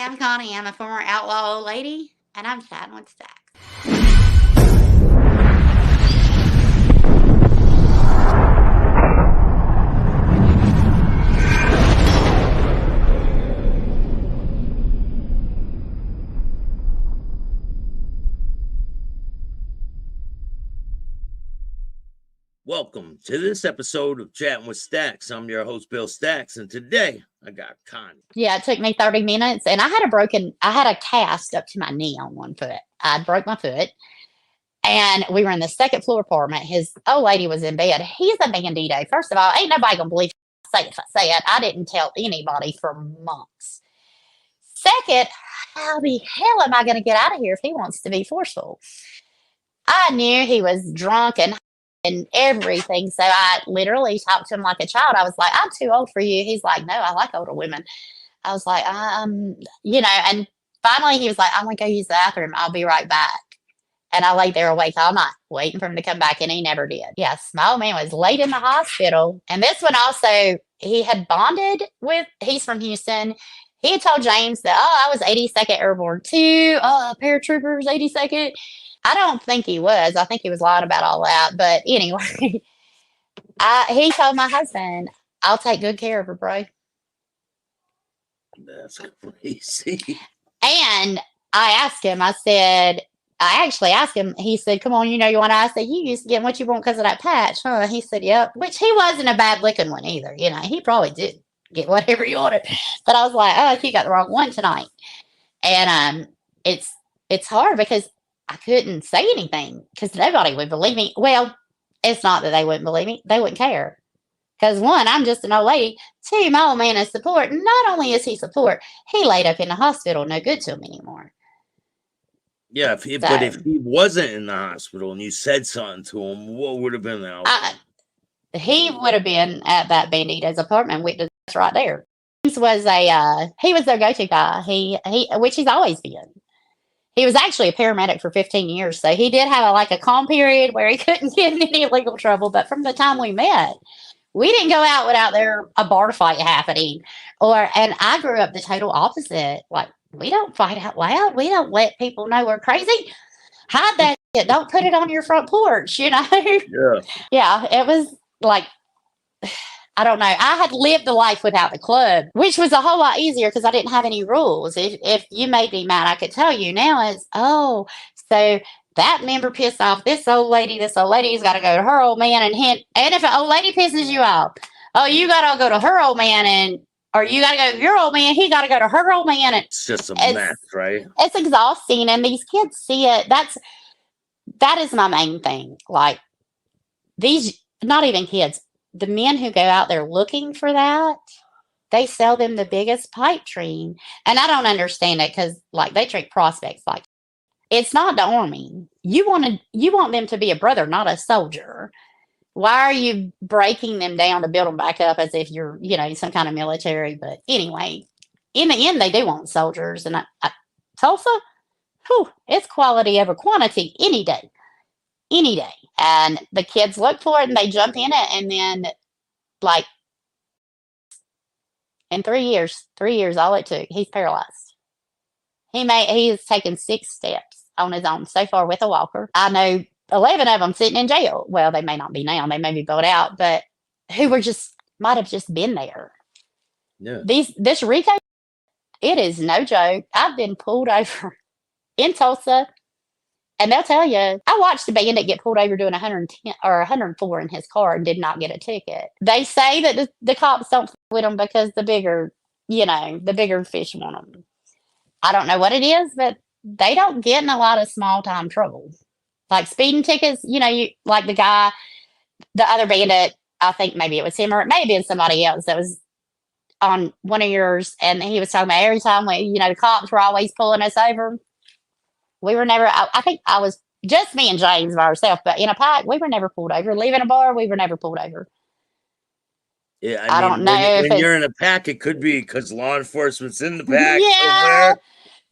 Hi, I'm Connie. I'm a former outlaw old lady, and I'm chatting with Staxx. Welcome to this episode of Chatting with Staxx. I'm your host, Bill Staxx, and today I got Connie. Yeah, it took me 30 minutes, and I had a cast up to my knee on one foot. I broke my foot, and we were in the second floor apartment. His old lady was in bed. He's a bandito. First of all, ain't nobody gonna believe I say it if I say it. I didn't tell anybody for months. Second, how the hell am I gonna get out of here if he wants to be forceful? I knew he was drunk and everything. So I literally talked to him like a child. I was like, I'm too old for you. He's like, no, I like older women. I was like, and finally he was like, I'm going to go use the bathroom. I'll be right back. And I laid there awake all night waiting for him to come back, and he never did. Yeah, small man was late in the hospital. And this one also, he had bonded with, he's from Houston. He had told James that, I was 82nd Airborne too. Paratroopers, 82nd. I don't think he was. I think he was lying about all that. But anyway, he told my husband, I'll take good care of her, bro. That's crazy. And I actually asked him, he said, come on, you want to? I said, you used to get what you want because of that patch, huh? He said, yep. Which he wasn't a bad looking one either. He probably did get whatever he wanted. But I was like, you got the wrong one tonight. And it's hard because I couldn't say anything because nobody would believe me. Well, it's not that they wouldn't believe me. They wouldn't care. Because one, I'm just an old lady. Two, my old man is support. Not only is he support, he laid up in the hospital, no good to him anymore. Yeah, but if he wasn't in the hospital and you said something to him, what would have been the outcome? He would have been at that bandito's apartment witness right there. He was their go-to guy. Which he's always been. He was actually a paramedic for 15 years, so he did have a calm period where he couldn't get in any legal trouble. But from the time we met, we didn't go out without a bar fight happening. And I grew up the total opposite. Like, we don't fight out loud. We don't let people know we're crazy. Hide that shit. Don't put it on your front porch, Yeah. Yeah, it was like, I don't know. I had lived the life without the club, which was a whole lot easier because I didn't have any rules. If you made me mad, I could tell you. Now it's, so that member pissed off this old lady's got to go to her old man and hint. And if an old lady pisses you off, you got to go to her old man or you got to go to your old man. He got to go to her old man. And it's just a mess, right? It's exhausting. And these kids see it. That is my main thing. Like, these, not even kids, the men who go out there looking for that, they sell them the biggest pipe dream. And I don't understand it because, they treat prospects like, it's not the army. You want them to be a brother, not a soldier. Why are you breaking them down to build them back up as if you're, some kind of military? But anyway, in the end, they do want soldiers. And Tulsa, it's quality over quantity any day. Any day. And the kids look for it and they jump in it. And then, in 3 years, all it took, he's paralyzed. He has taken 6 steps on his own so far with a walker. I know 11 of them sitting in jail. Well, they may not be now. They may be bought out, but who might have just been there. Yeah. This Rico, it is no joke. I've been pulled over in Tulsa. And they'll tell you, I watched a bandit get pulled over doing 110 or 104 in his car and did not get a ticket. They say that the cops don't with them because the bigger fish want them. I don't know what it is, but they don't get in a lot of small time trouble. Like speeding tickets, like the other bandit, I think maybe it was him or it may have been somebody else that was on one of yours. And he was talking about every time the cops were always pulling us over. We were never, I think I was just me and James by ourselves, but in a pack, we were never pulled over. Leaving a bar, we were never pulled over. Yeah, I mean, don't know when you're in a pack, it could be because law enforcement's in the pack somewhere.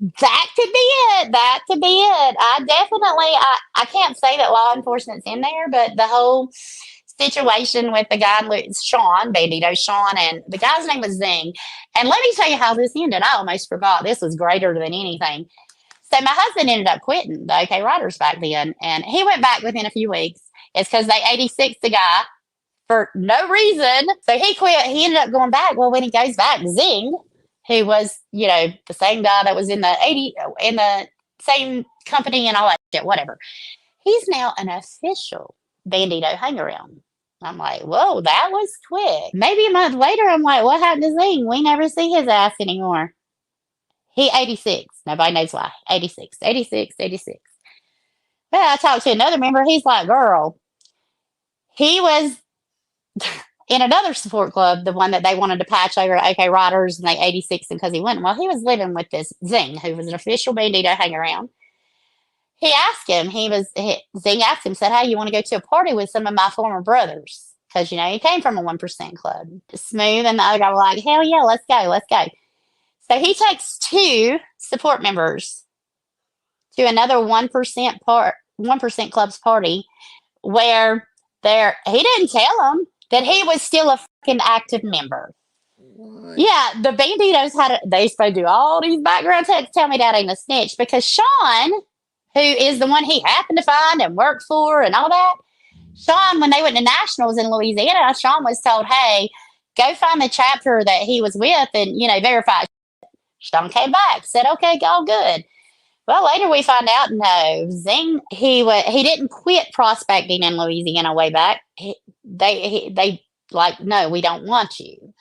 That could be it. I definitely, I can't say that law enforcement's in there, but the whole situation with the guy, Sean, Bandito Sean, and the guy's name was Zing. And let me tell you how this ended. I almost forgot. This was greater than anything. So my husband ended up quitting the OK Riders back then, and he went back within a few weeks. It's because they 86 the guy for no reason. So he quit. He ended up going back. Well, when he goes back, Zing, who was, the same guy that was in the same company and all that shit, whatever. He's now an official Bandito hangaround. I'm like, whoa, that was quick. Maybe a month later, I'm like, what happened to Zing? We never see his ass anymore. He 86. Nobody knows why. 86. Well, I talked to another member. He's like, girl, he was in another support club, the one that they wanted to patch over to OK Riders, and they 86 him because he went. Well, he was living with this Zing, who was an official Bandito hangaround. He asked him, Zing asked him, said, hey, you want to go to a party with some of my former brothers? Because, he came from a 1% club. Smooth and the other guy were like, hell yeah, let's go. So he takes 2 support members to another 1% club's party where he didn't tell them that he was still a fucking active member. What? Yeah, the Banditos they supposed to do all these background checks. Tell me that ain't a snitch, because Sean, who is the one he happened to find and work for and all that, Sean, when they went to nationals in Louisiana, Sean was told, hey, go find the chapter that he was with and, verify. Sean came back, said, okay, all good. Well, later we find out, no, Zing, he didn't quit prospecting in Louisiana way back. They like, no, we don't want you.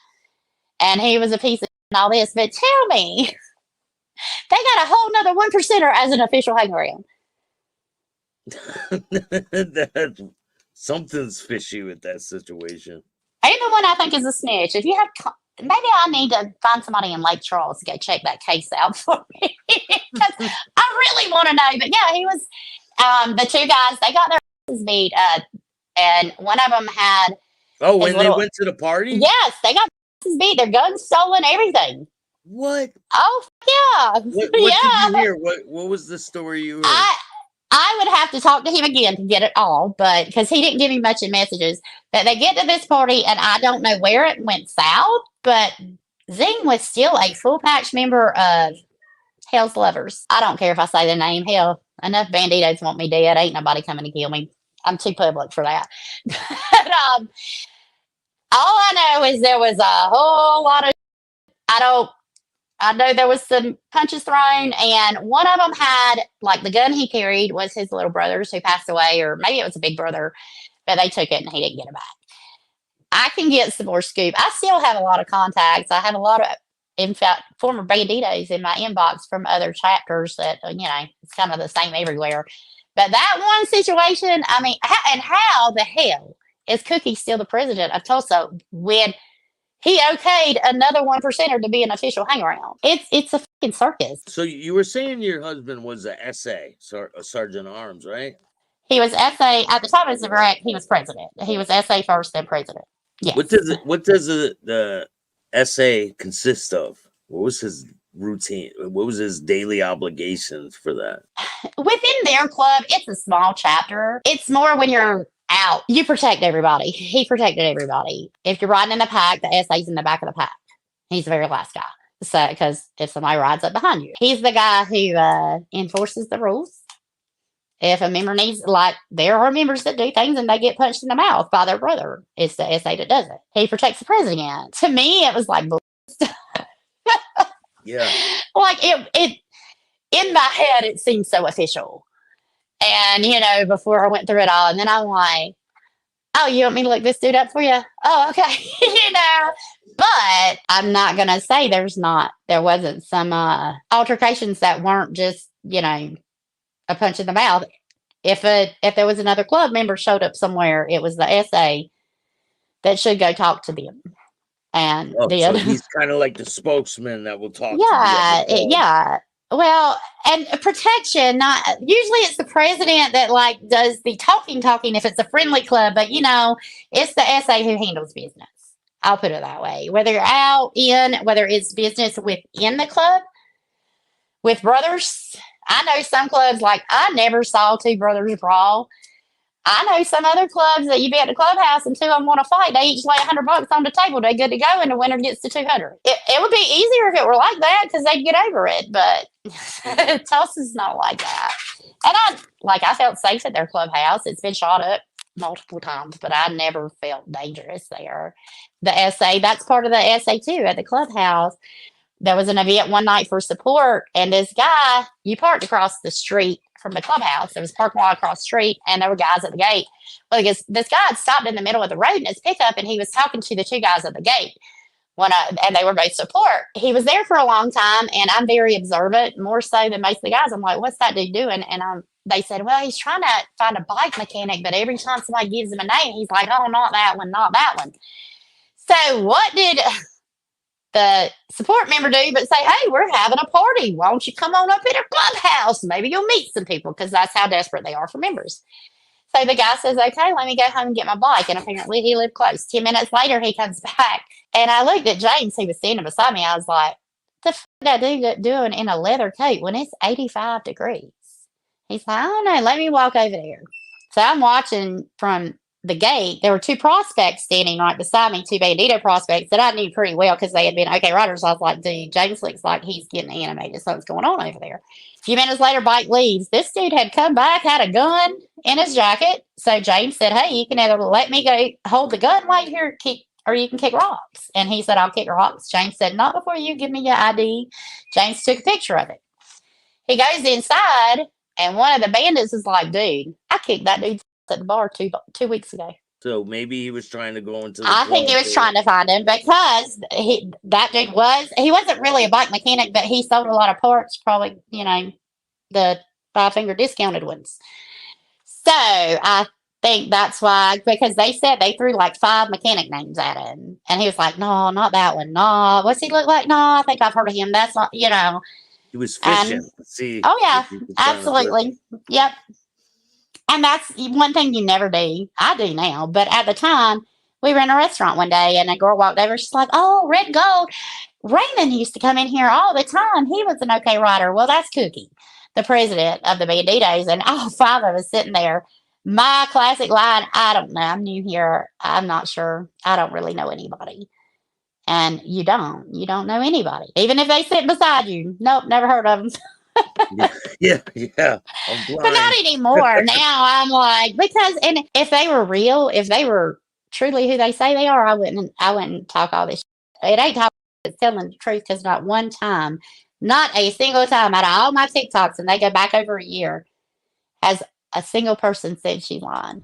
And he was a piece of and all this. But tell me, they got a whole nother 1%er as an official hangaround. Something's fishy with that situation. Ain't the one I think is a snitch. If you have, maybe I need to find somebody in Lake Charles to go check that case out for me. Because I really want to know. But yeah, he was, the 2 guys, they got their asses beat. And one of them had. Oh, when they went to the party? Yes, they got their asses beat. Their guns stolen, everything. What? Oh, yeah. What did you hear? What was the story you heard? I would have to talk to him again to get it all, but because he didn't give me much in messages. But they get to this party, and I don't know where it went south, but Zing was still a full patch member of Hell's Lovers. I don't care if I say the name. Hell, enough Banditos want me dead. Ain't nobody coming to kill me. I'm too public for that. But all I know is there was a whole lot of. I know there was some punches thrown, and one of them had, like, the gun he carried was his little brother's who passed away, or maybe it was a big brother, but they took it and he didn't get it back. I can get some more scoop. I still have a lot of contacts. I have a lot of, in fact, former Banditos in my inbox from other chapters that, it's kind of the same everywhere. But that one situation, I mean, how the hell is Cookie still the president of Tulsa when he okayed another 1%er to be an official hangaround? It's a fucking circus. So you were saying your husband was a sergeant at arms, right? He was SA at the time of the wreck. He was president. He was SA first, then president. Yeah. What does the SA consist of? What was his routine? What was his daily obligations for that? Within their club, it's a small chapter. It's more when you're out, you protect everybody. He protected everybody. If you're riding in the pack, the SA's in the back of the pack. He's the very last guy. So, because if somebody rides up behind you, he's the guy who enforces the rules. If a member needs, like, there are members that do things and they get punched in the mouth by their brother. It's the SA that does it. He protects the president. To me, it was like, yeah. Like, it in my head, it seemed so official. And, before I went through it all, and then I'm like, oh, you want me to look this dude up for you? Oh, okay. But I'm not going to say there wasn't some altercations that weren't just, a punch in the mouth. If there was another club member showed up somewhere, it was the SA that should go talk to them. And so he's kind of like the spokesman that will talk. Yeah, yeah. Well, and protection, not usually it's the president that like does the talking if it's a friendly club, but it's the SA who handles business. I'll put it that way. Whether you're out in, whether it's business within the club with brothers. I know some clubs, like, I never saw 2 brothers brawl. I know some other clubs that you be at the clubhouse and two of them want to fight. They each lay $100 on the table. They good to go, and the winner gets the 200. It would be easier if it were like that because they'd get over it. But Tulsa's not like that. And I felt safe at their clubhouse. It's been shot up multiple times, but I never felt dangerous there. The SA, that's part of the SA too at the clubhouse. There was an event one night for support, and this guy, you parked across the street from the clubhouse. There was a parking lot across the street, and there were guys at the gate. Well, because this guy had stopped in the middle of the road in his pickup, and he was talking to the two guys at the gate. And they were both support. He was there for a long time, and I'm very observant, more so than most of the guys. I'm like, what's that dude doing? And they said, well, he's trying to find a bike mechanic, but every time somebody gives him a name, he's like, oh, not that one, not that one. So what did the support member do but say, hey, we're having a party. Why don't you come on up in our clubhouse? Maybe you'll meet some people, because that's how desperate they are for members. So the guy says, okay, let me go home and get my bike. And apparently he lived close. 10 minutes later, he comes back. And I looked at James, who was standing beside me. I was like, the f that dude doing in a leather coat when it's 85 degrees? He's like, I don't know. Let me walk over there. So I'm watching from the gate. There were two prospects standing right beside me, two Bandito prospects that I knew pretty well because they had been OK riders. I was like, dude, James looks like he's getting animated. Something's going on over there. A few minutes later, bike leaves. This dude had come back, had a gun in his jacket. So James said, hey, you can either let me go hold the gun right here, or you can kick rocks. And he said, I'll kick rocks. James said, not before you give me your ID. James took a picture of it. He goes inside, and one of the bandits is like, dude, I kicked that dude at the bar two weeks ago. So maybe he was trying to go into the I think he was trying to find him because that dude he wasn't really a bike mechanic, but he sold a lot of parts, probably, the 5-finger discounted ones. So I think that's why, because they said they threw like 5 mechanic names at him. And he was like, no, not that one. No, what's he look like? No, I think I've heard of him. That's not, He was fishing. See. Oh, yeah, absolutely. Yep. And that's one thing you never do. I do now. But at the time, we were in a restaurant one day, and a girl walked over. She's like, oh, Red Gold. Raymond used to come in here all the time. He was an OK rider. Well, that's Cookie, the president of the Banditos. And all 5 of us sitting there. My classic line, I don't know. I'm new here. I'm not sure. I don't really know anybody. And you don't know anybody. Even if they sit beside you. Nope, never heard of them. Yeah. I'm blind. But not anymore. Now I'm like, and if they were real, if they were truly who they say they are, I wouldn't talk all this shit. It ain't talking, it's telling the truth, because not one time, not a single time out of all my TikToks, and they go back over a year, has a single person said she's lying.